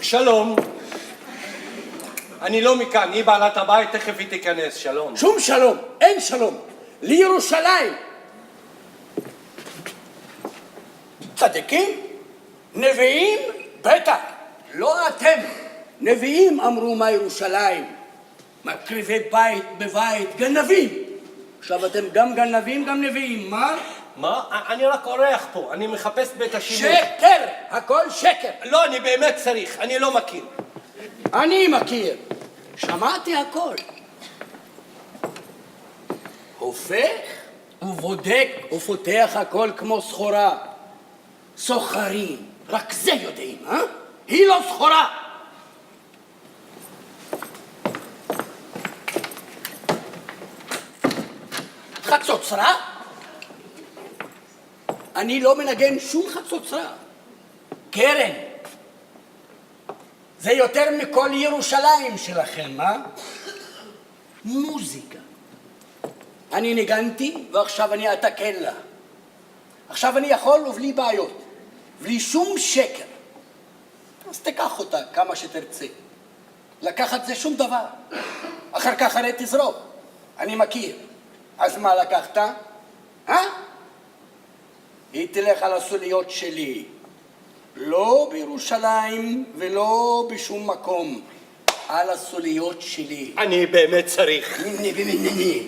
שלום. אני לא מכאן, היא בעלת הבית, תכף היא תיכנס, שלום. שום שלום, אין שלום. לירושלים. צדיקים? נביאים? בטח. לא אתם. נביאים אמרו מה ירושלים. מקריבי בית בבית, גנבים. עכשיו אתם גם גנבים, גם נביאים, מה? מה? אני רק אורח פה, אני מחפש בית השימוש. שקר! הכל שקר. לא, אני באמת צריך, אני לא מכיר. אני מכיר. שמעתי הכל. הופך ובודק ופותח הכל כמו סחורה. סוחרים, רק זה יודעים, אה? היא לא סחורה. חצוצרה? אני לא מנגן שום חצוצרה. קרן. זה יותר מכל ירושלים שלכם, אה? מוזיקה. אני ניגנתי ועכשיו אני אתקן לה. עכשיו אני יכול ובלי בעיות, בלי שום שקר. אז תיקח אותה כמה שתרצה. לקחת זה שום דבר. אחר כך הרי תזרוק. אני מכיר. אז מה לקחת? היא תלך על הסוליות שלי. לא בירושלים ולא בשום מקום. על הסוליות שלי. אני באמת צריך. נני.